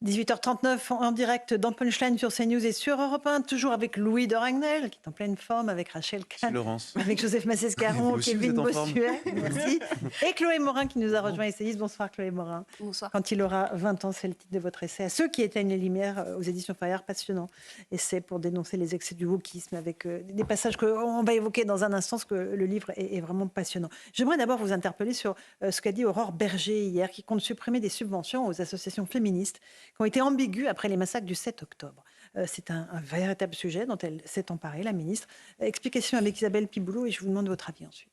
18h39 en direct dans Punchline sur CNews et sur Europe 1, toujours avec Louis de Ragnel, qui est en pleine forme, avec Rachel Merci Kahn, Laurence. avec Joseph Massescaron, Vous aussi, vous Kevin êtes en forme. Bossuet, merci, et Chloé Morin qui nous a rejoint, essayiste. Bonsoir Chloé Morin. Bonsoir. Quand il aura 20 ans, c'est le titre de votre essai. À ceux qui éteignent les lumières aux éditions Fayard, passionnant essai pour dénoncer les excès du wokisme avec des passages qu'on va évoquer dans un instant, parce que le livre est vraiment passionnant. J'aimerais d'abord vous interpeller sur ce qu'a dit Aurore Berger hier, qui compte supprimer des subventions aux associations féministes qui ont été ambiguës après les massacres du 7 octobre. C'est un véritable sujet dont elle s'est emparée, la ministre. Explication avec Isabelle Piboulot et je vous demande votre avis ensuite.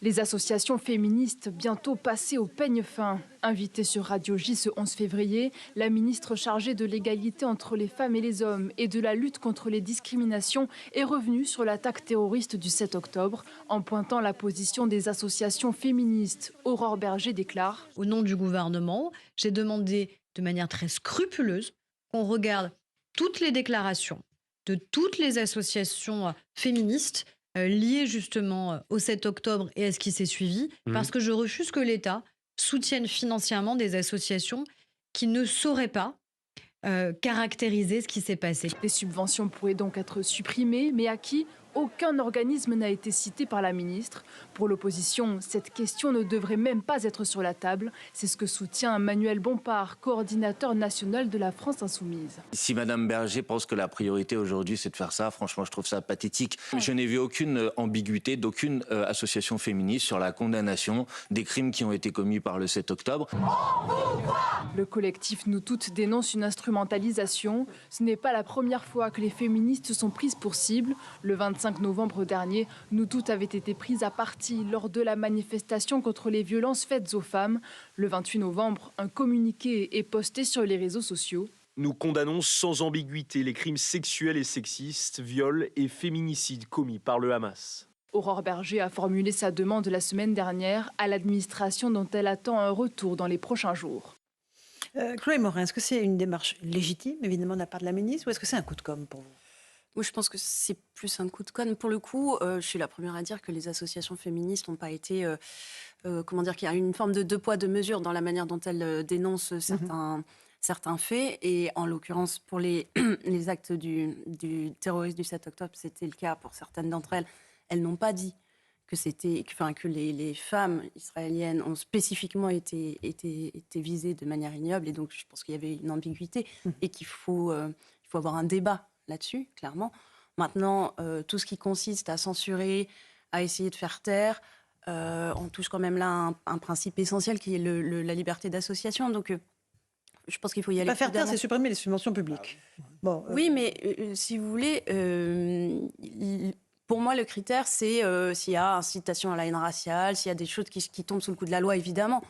Les associations féministes bientôt passées au peigne fin. Invitée sur Radio J ce 11 février, la ministre chargée de l'égalité entre les femmes et les hommes et de la lutte contre les discriminations est revenue sur l'attaque terroriste du 7 octobre en pointant la position des associations féministes. Aurore Berger déclare : Au nom du gouvernement, j'ai demandé de manière très scrupuleuse qu'on regarde toutes les déclarations de toutes les associations féministes liées justement au 7 octobre et à ce qui s'est suivi, parce que je refuse que l'État soutienne financièrement des associations qui ne sauraient pas caractériser ce qui s'est passé. Les subventions pourraient donc être supprimées, mais à qui ? Aucun organisme n'a été cité par la ministre. Pour l'opposition, cette question ne devrait même pas être sur la table. C'est ce que soutient Manuel Bompard, coordinateur national de la France Insoumise. Si Madame Berger pense que la priorité aujourd'hui c'est de faire ça, franchement je trouve ça pathétique. Je n'ai vu aucune ambiguïté d'aucune association féministe sur la condamnation des crimes qui ont été commis par le 7 octobre. Le collectif Nous Toutes dénonce une instrumentalisation. Ce n'est pas la première fois que les féministes sont prises pour cible. Le 25 novembre dernier, Nous Toutes avaient été prises à partie lors de la manifestation contre les violences faites aux femmes. Le 28 novembre, un communiqué est posté sur les réseaux sociaux. Nous condamnons sans ambiguïté les crimes sexuels et sexistes, viols et féminicides commis par le Hamas. Aurore Berger a formulé sa demande la semaine dernière à l'administration dont elle attend un retour dans les prochains jours. Chloé Morin, est-ce que c'est une démarche légitime, évidemment, de la part de la ministre, ou est-ce que c'est un coup de com' pour vous ? Moi, je pense que c'est plus un coup de conne. Pour le coup, je suis la première à dire que les associations féministes n'ont pas été... comment dire, qu'il y a une forme de deux poids, deux mesures dans la manière dont elles dénoncent certains faits. Et en l'occurrence, pour les actes du terrorisme du 7 octobre, c'était le cas pour certaines d'entre elles. Elles n'ont pas dit que les femmes israéliennes ont spécifiquement été visées de manière ignoble. Et donc, je pense qu'il y avait une ambiguïté et qu'il faut avoir un débat là-dessus, clairement. Maintenant, tout ce qui consiste à censurer, à essayer de faire taire, on touche quand même là un principe essentiel qui est la liberté d'association. Donc, je pense qu'il faut y aller. Pas faire taire, c'est supprimer les subventions publiques. Bon, oui, mais si vous voulez, pour moi, le critère, c'est s'il y a incitation à la haine raciale, s'il y a des choses qui tombent sous le coup de la loi, évidemment.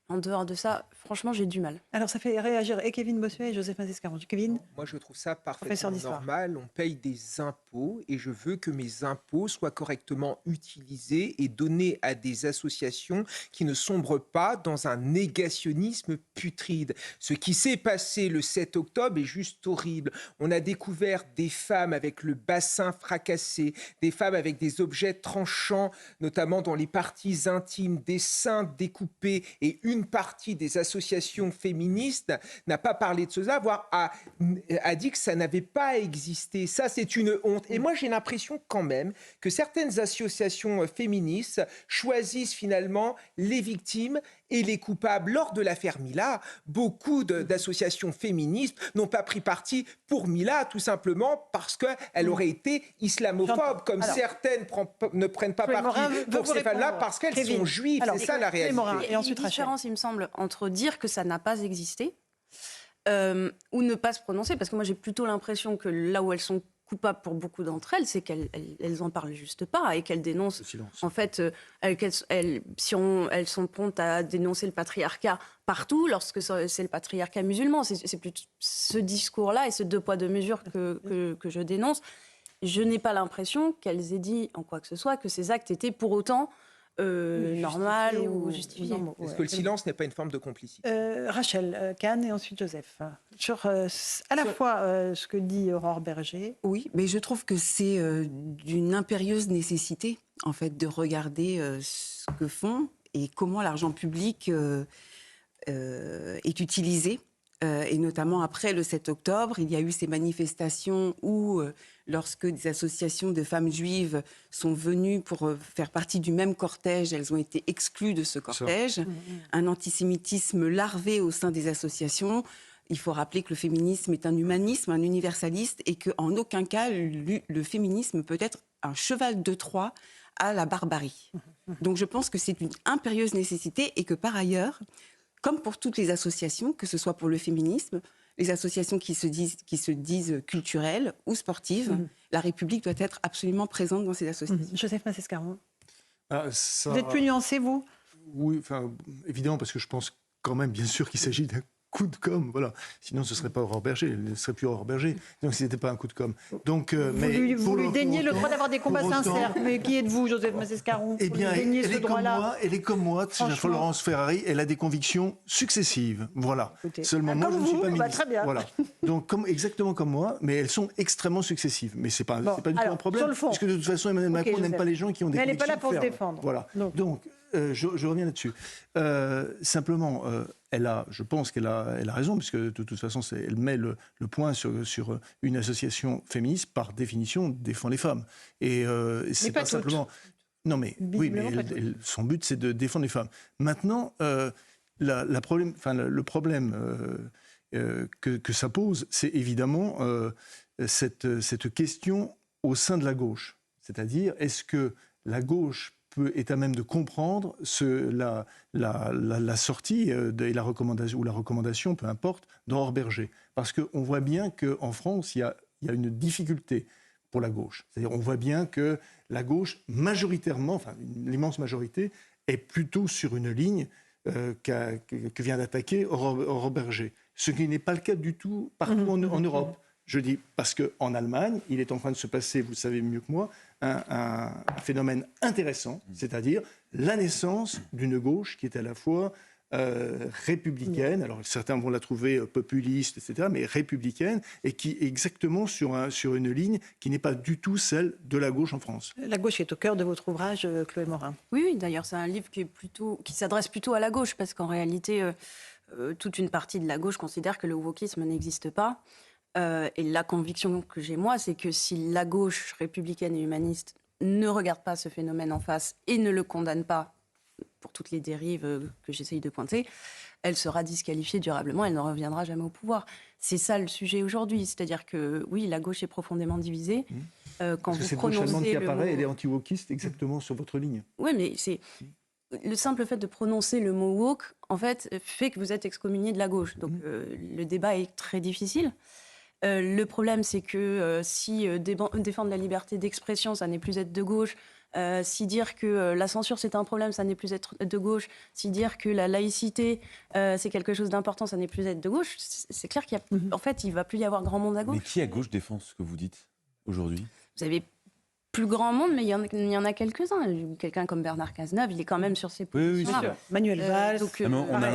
En dehors de ça, franchement, j'ai du mal. Alors, ça fait réagir et Kevin Bossuet et Joseph Massescaron. Kevin ? Moi, je trouve ça parfaitement normal. On paye des impôts et je veux que mes impôts soient correctement utilisés et donnés à des associations qui ne sombrent pas dans un négationnisme putride. Ce qui s'est passé le 7 octobre est juste horrible. On a découvert des femmes avec le bassin fracassé, des femmes avec des objets tranchants, notamment dans les parties intimes, des seins découpés, et une partie des associations féministes n'a pas parlé de cela, voire a dit que ça n'avait pas existé. Ça, c'est une honte. Et moi, j'ai l'impression quand même que certaines associations féministes choisissent finalement les victimes et les coupables. Lors de l'affaire Mila, beaucoup d'associations féministes n'ont pas pris parti pour Mila, tout simplement parce qu'elle aurait été islamophobe, comme certaines ne prennent pas parti pour ces femmes-là parce qu'elles sont juives. C'est ça la réalité. Et ensuite, la différence, il me semble, entre dire que ça n'a pas existé ou ne pas se prononcer, parce que moi j'ai plutôt l'impression que là où elles sont coupables pour beaucoup d'entre elles, c'est qu'elles en parlent juste pas et qu'elles dénoncent. En fait, elles sont promptes à dénoncer le patriarcat partout lorsque c'est le patriarcat musulman. C'est plutôt ce discours-là et ce deux poids deux mesures que je dénonce. Je n'ai pas l'impression qu'elles aient dit en quoi que ce soit que ces actes étaient pour autant normal ou justifié. Est-ce que le silence n'est pas une forme de complicité ? Rachel Kahn et ensuite Joseph. Sur à la fois ce que dit Aurore Berger. Oui, mais je trouve que c'est d'une impérieuse nécessité, en fait, de regarder ce que font et comment l'argent public est utilisé. Et notamment après le 7 octobre, il y a eu ces manifestations où, lorsque des associations de femmes juives sont venues pour faire partie du même cortège, elles ont été exclues de ce cortège. Un antisémitisme larvé au sein des associations. Il faut rappeler que le féminisme est un humanisme, un universaliste, et qu'en aucun cas, le féminisme peut être un cheval de Troie à la barbarie. Donc je pense que c'est une impérieuse nécessité et que par ailleurs, comme pour toutes les associations, que ce soit pour le féminisme, les associations qui se disent culturelles ou sportives, la République doit être absolument présente dans ces associations. Joseph Massescaron. Ça... Vous êtes plus nuancé, vous? Oui, enfin, évidemment, parce que je pense quand même, bien sûr, qu'il s'agit d'un coup de com', voilà. Sinon, ce ne serait pas Aurore Berger, il ne serait plus Aurore Berger. Donc, ce n'était pas un coup de com'. Donc, vous lui déniez le droit d'avoir des combats sincères. Mais qui êtes-vous, Joseph Massescaron? Eh bien, elle est comme moi, Florence Ferrari, elle a des convictions successives. Voilà. Écoutez, seulement moi, je ne suis pas ministre. Très bien. Voilà. Donc, exactement comme moi, mais elles sont extrêmement successives. Mais ce n'est pas, pas du tout un problème. Sur le fond. Parce que de toute façon, Emmanuel Macron n'aime pas les gens qui ont des convictions. Mais elle n'est pas là pour se défendre. Voilà. Donc je reviens là-dessus. Simplement, je pense qu'elle a raison, puisque de toute façon, elle met le point sur une association féministe, par définition, défend les femmes. Et c'est pas simplement... Non, mais oui, mais son but, c'est de défendre les femmes. Maintenant, le problème que ça pose, c'est évidemment cette question au sein de la gauche. C'est-à-dire, est-ce que la gauche est à même de comprendre la sortie et la recommandation, ou la recommandation, peu importe, d'Aurore Berger. Parce qu'on voit bien qu'en France, il y a une difficulté pour la gauche. C'est-à-dire, on voit bien que la gauche, majoritairement, enfin l'immense majorité, est plutôt sur une ligne que vient d'attaquer Aurore Berger. Ce qui n'est pas le cas du tout partout en Europe. Je dis parce qu'en Allemagne, il est en train de se passer, vous le savez mieux que moi, un phénomène intéressant, c'est-à-dire la naissance d'une gauche qui est à la fois républicaine, alors certains vont la trouver populiste, etc., mais républicaine, et qui est exactement sur une ligne qui n'est pas du tout celle de la gauche en France. La gauche est au cœur de votre ouvrage, Chloé Morin. Oui, d'ailleurs, c'est un livre qui s'adresse plutôt à la gauche, parce qu'en réalité, toute une partie de la gauche considère que le wokisme n'existe pas. Et la conviction que j'ai, moi, c'est que si la gauche républicaine et humaniste ne regarde pas ce phénomène en face et ne le condamne pas pour toutes les dérives que j'essaye de pointer, elle sera disqualifiée durablement, elle ne reviendra jamais au pouvoir. C'est ça le sujet aujourd'hui, c'est-à-dire que oui, la gauche est profondément divisée. Quand vous cette prononcez gauche allemande qui apparaît, mot... elle est anti-wokiste exactement sur votre ligne. Oui, mais c'est... Le simple fait de prononcer le mot woke, en fait, fait que vous êtes excommunié de la gauche. Donc le débat est très difficile. Le problème, c'est que si défendre la liberté d'expression, ça n'est plus être de gauche, si dire que la censure, c'est un problème, ça n'est plus être de gauche, si dire que la laïcité, c'est quelque chose d'important, ça n'est plus être de gauche, c'est clair qu'il en fait, il ne va plus y avoir grand monde à gauche. Mais qui à gauche défend ce que vous dites aujourd'hui? Vous avez plus grand monde, mais il y en a quelques-uns. Quelqu'un comme Bernard Cazeneuve, il est quand même sur ses positions. Oui, sûr. Manuel Valls.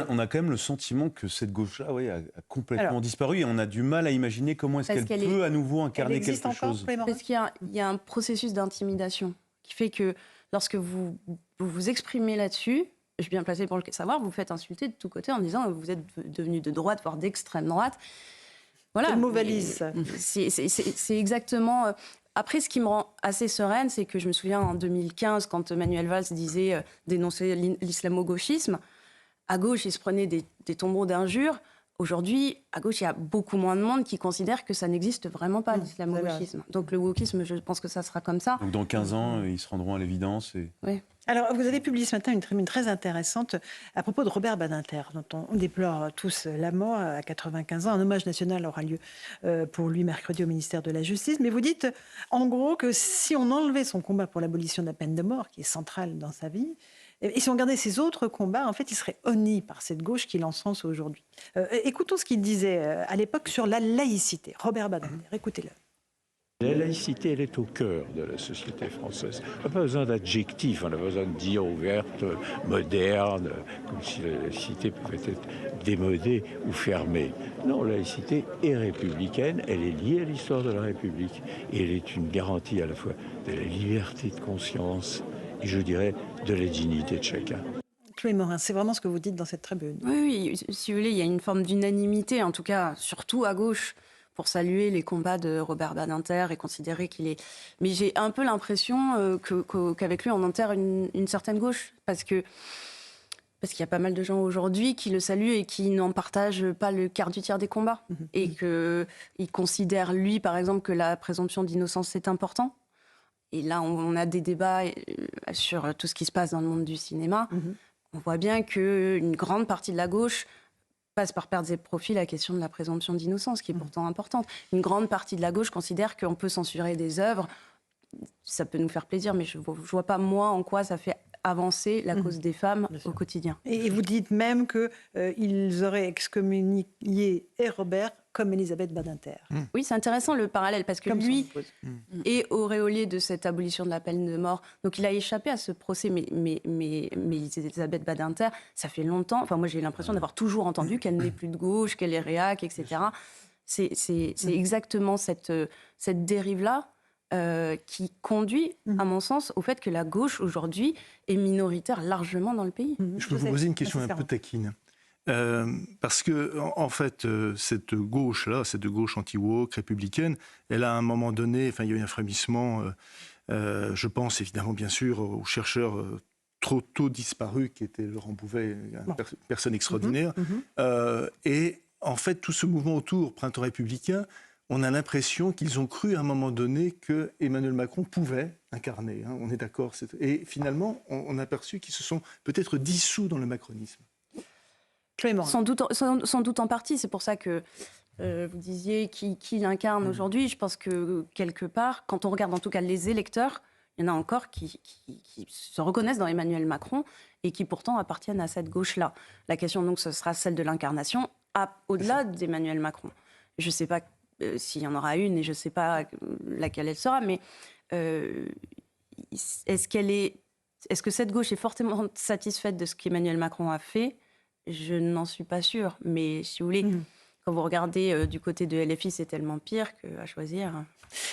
On a quand même le sentiment que cette gauche-là a complètement disparu et on a du mal à imaginer comment est-ce qu'elle peut à nouveau incarner quelque chose. Parce qu'il y a un processus d'intimidation qui fait que lorsque vous vous exprimez là-dessus, je suis bien placée pour le savoir, vous faites insulter de tous côtés en disant que vous êtes devenu de droite, voire d'extrême droite. Voilà. C'est le mot valise. C'est exactement... Après, ce qui me rend assez sereine, c'est que je me souviens en 2015, quand Manuel Valls disait dénoncer l'islamo-gauchisme, à gauche, il se prenait des tombereaux d'injures. Aujourd'hui, à gauche, il y a beaucoup moins de monde qui considère que ça n'existe vraiment pas, l'islamo-gauchisme. Donc le wokisme, je pense que ça sera comme ça. Donc dans 15 ans, ils se rendront à l'évidence. Oui. Alors, vous avez publié ce matin une tribune très intéressante à propos de Robert Badinter, dont on déplore tous la mort à 95 ans. Un hommage national aura lieu pour lui mercredi au ministère de la Justice. Mais vous dites, en gros, que si on enlevait son combat pour l'abolition de la peine de mort, qui est centrale dans sa vie, et si on regardait ses autres combats, en fait, il serait honni par cette gauche qui l'encense aujourd'hui. Écoutons ce qu'il disait à l'époque sur la laïcité. Robert Badinter, écoutez-le. La laïcité, elle est au cœur de la société française. On n'a pas besoin d'adjectifs, on a besoin de dire ouverte, moderne, comme si la laïcité pouvait être démodée ou fermée. Non, la laïcité est républicaine, elle est liée à l'histoire de la République et elle est une garantie à la fois de la liberté de conscience et, je dirais, de la dignité de chacun. Chloé Morin, c'est vraiment ce que vous dites dans cette tribune. Oui, si vous voulez, il y a une forme d'unanimité, en tout cas, surtout à gauche, pour saluer les combats de Robert Badinter et considérer qu'il est... Mais j'ai un peu l'impression qu'avec lui, on enterre une certaine gauche, parce qu'il y a pas mal de gens aujourd'hui qui le saluent et qui n'en partagent pas le quart du tiers des combats. Et qu'il considère, lui, par exemple, que la présomption d'innocence, c'est important. Et là, on a des débats sur tout ce qui se passe dans le monde du cinéma. On voit bien qu'une grande partie de la gauche passe par perdre ses profits la question de la présomption d'innocence, qui est pourtant importante. Une grande partie de la gauche considère qu'on peut censurer des œuvres. Ça peut nous faire plaisir, mais je ne vois pas, moi, en quoi ça fait avancer la cause des femmes au quotidien. Et vous dites même qu'ils auraient excommunié et Robert comme Elisabeth Badinter. Oui, c'est intéressant le parallèle, parce que lui est auréolé de cette abolition de la peine de mort. Donc il a échappé à ce procès, mais Elisabeth Badinter, ça fait longtemps, enfin moi j'ai l'impression d'avoir toujours entendu qu'elle n'est plus de gauche, qu'elle est réac, etc. C'est exactement cette dérive-là qui conduit, à mon sens, au fait que la gauche, aujourd'hui, est minoritaire largement dans le pays. Je peux vous poser une question un peu taquine. Parce que, en fait, cette gauche-là, cette gauche anti-woke, républicaine, elle a à un moment donné, il y a eu un frémissement, je pense évidemment, bien sûr, au chercheur trop tôt disparu, qui était Laurent Bouvet, une personne extraordinaire. Et en fait, tout ce mouvement autour, Printemps républicain, on a l'impression qu'ils ont cru à un moment donné que Emmanuel Macron pouvait incarner, on est d'accord. Et finalement, on a aperçu qu'ils se sont peut-être dissous dans le macronisme. Sans doute en partie, c'est pour ça que vous disiez qui l'incarne aujourd'hui. Je pense que quelque part, quand on regarde en tout cas les électeurs, il y en a encore qui se reconnaissent dans Emmanuel Macron et qui pourtant appartiennent à cette gauche-là. La question donc, ce sera celle de l'incarnation au-delà d'Emmanuel Macron. Je ne sais pas s'il y en aura une et je ne sais pas laquelle elle sera, mais est-ce que cette gauche est fortement satisfaite de ce qu'Emmanuel Macron a fait ? Je n'en suis pas sûre, mais si vous voulez, quand vous regardez du côté de LFI, c'est tellement pire qu'à choisir.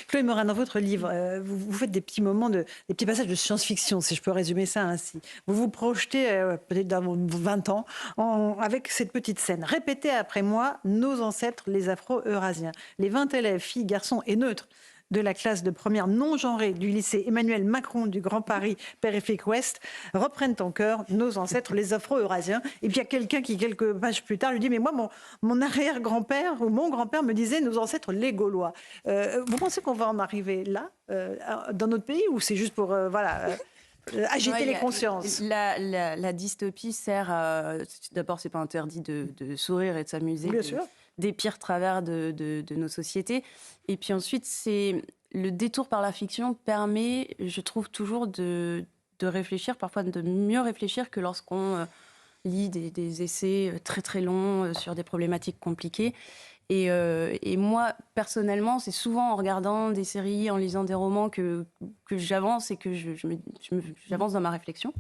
Chloé Morin, dans votre livre, vous faites des petits moments, des petits passages de science-fiction, si je peux résumer ça ainsi. Vous vous projetez peut-être dans 20 ans avec cette petite scène. Répétez après moi, nos ancêtres, les Afro-Eurasiens. Les 20 élèves, filles, garçons et neutres, de la classe de première non genrée du lycée Emmanuel Macron du Grand Paris Périphérique Ouest reprennent en chœur nos ancêtres, les Afro-Eurasiens. Et puis il y a quelqu'un qui, quelques pages plus tard, lui dit « Mais moi, mon arrière-grand-père ou mon grand-père me disait nos ancêtres, les Gaulois. » Vous pensez qu'on va en arriver là, dans notre pays, ou c'est juste pour agiter les consciences? La dystopie sert à... D'abord, c'est pas interdit de sourire et de s'amuser. Bien sûr. Des pires travers de nos sociétés. Et puis ensuite, le détour par la fiction permet, je trouve, toujours de réfléchir, parfois de mieux réfléchir que lorsqu'on lit des essais très très longs sur des problématiques compliquées. Et moi, personnellement, c'est souvent en regardant des séries, en lisant des romans que j'avance et que j'avance dans ma réflexion.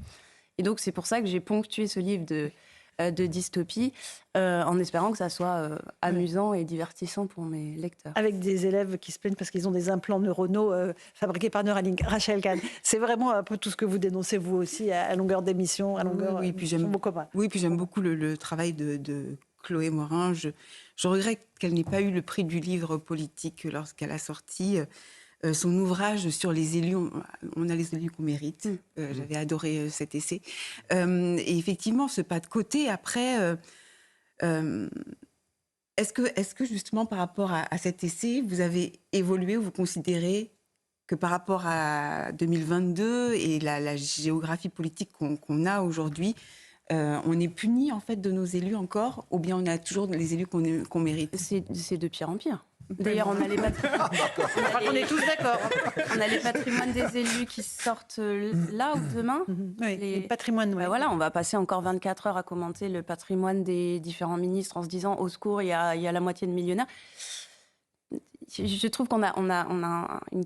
Et donc, c'est pour ça que j'ai ponctué ce livre de dystopie, en espérant que ça soit amusant et divertissant pour mes lecteurs. Avec des élèves qui se plaignent parce qu'ils ont des implants neuronaux fabriqués par Neuralink. Rachel Kahn, c'est vraiment un peu tout ce que vous dénoncez vous aussi à longueur d'émission, à longueur puis j'aime beaucoup le travail de Chloé Morin. Je regrette qu'elle n'ait pas eu le prix du livre politique lorsqu'elle a sorti son ouvrage sur les élus. On a les élus qu'on mérite. J'avais adoré cet essai. Et effectivement, ce pas de côté, après, est-ce que justement par rapport à cet essai, vous avez évolué ou vous considérez que par rapport à 2022 et la géographie politique qu'on a aujourd'hui, on est puni en fait de nos élus encore, ou bien on a toujours les élus qu'on mérite? C'est de pire en pire. D'ailleurs, on a les on est tous d'accord. On a les patrimoines des élus qui sortent là ou demain. Oui, les patrimoines. Ouais. Voilà, on va passer encore 24 heures à commenter le patrimoine des différents ministres en se disant au secours, il y a la moitié de millionnaires. Je trouve qu'on a une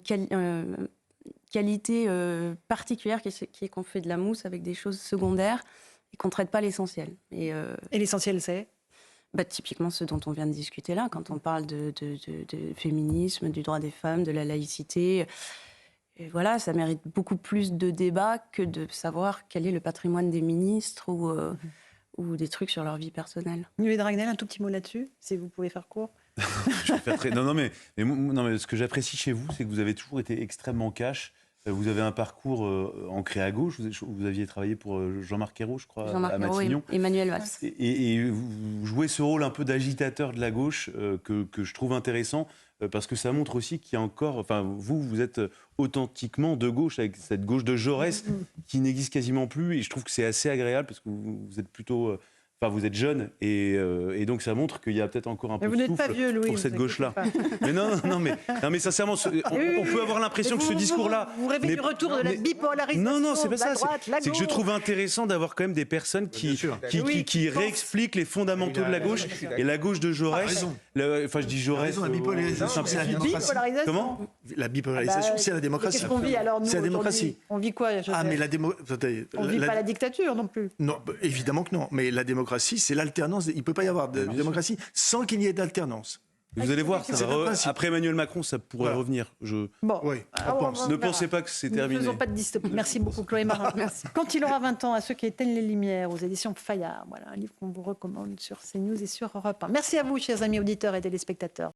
qualité particulière qui est qu'on fait de la mousse avec des choses secondaires et qu'on ne traite pas l'essentiel. Et l'essentiel, c'est typiquement ce dont on vient de discuter là, quand on parle de féminisme, du droit des femmes, de la laïcité. Et voilà, ça mérite beaucoup plus de débats que de savoir quel est le patrimoine des ministres ou des trucs sur leur vie personnelle. Nuit Dragnel, un tout petit mot là-dessus, si vous pouvez faire court. Je vais faire très... non, mais ce que j'apprécie chez vous, c'est que vous avez toujours été extrêmement cash. Vous avez un parcours ancré à gauche. Vous aviez travaillé pour Jean-Marc Ayrault, je crois, à Matignon. Et Emmanuel Valls. Et vous jouez ce rôle un peu d'agitateur de la gauche que je trouve intéressant parce que ça montre aussi qu'il y a encore... Enfin, vous êtes authentiquement de gauche, avec cette gauche de Jaurès qui n'existe quasiment plus. Et je trouve que c'est assez agréable parce que vous êtes plutôt... Enfin, vous êtes jeune et donc ça montre qu'il y a peut-être encore un peu de souffle pas vieux, Louis, pour cette gauche-là. Mais non, mais sincèrement, on peut avoir l'impression que ce discours-là... Vous rêvez du retour de la bipolarisation. Non, c'est pas ça. Droite, c'est que je trouve intéressant d'avoir quand même des personnes qui réexpliquent les fondamentaux de la gauche. Et la gauche de Jaurès... Enfin, je dis Jaurès... La bipolarisation, c'est la démocratie. Comment ? La bipolarisation, c'est la démocratie. Qu'est-ce qu'on vit alors, nous, c'est la démocratie. On vit quoi, Joseph ? Ah, mais on vit pas la dictature non plus. Non, évidemment que non. Mais la démocratie, c'est l'alternance. Il ne peut pas y avoir de démocratie sans qu'il y ait d'alternance. Vous allez voir, après Emmanuel Macron, ça pourrait revenir. Bon, oui, on pense. Ne pensez pas que c'est terminé. Ne faisons pas de dystopie. Merci beaucoup, Chloé Marin. Quand il aura 20 ans, à ceux qui éteignent les lumières, aux éditions Fayard. Voilà, un livre qu'on vous recommande sur CNews et sur Europe 1. Merci à vous, chers amis auditeurs et téléspectateurs.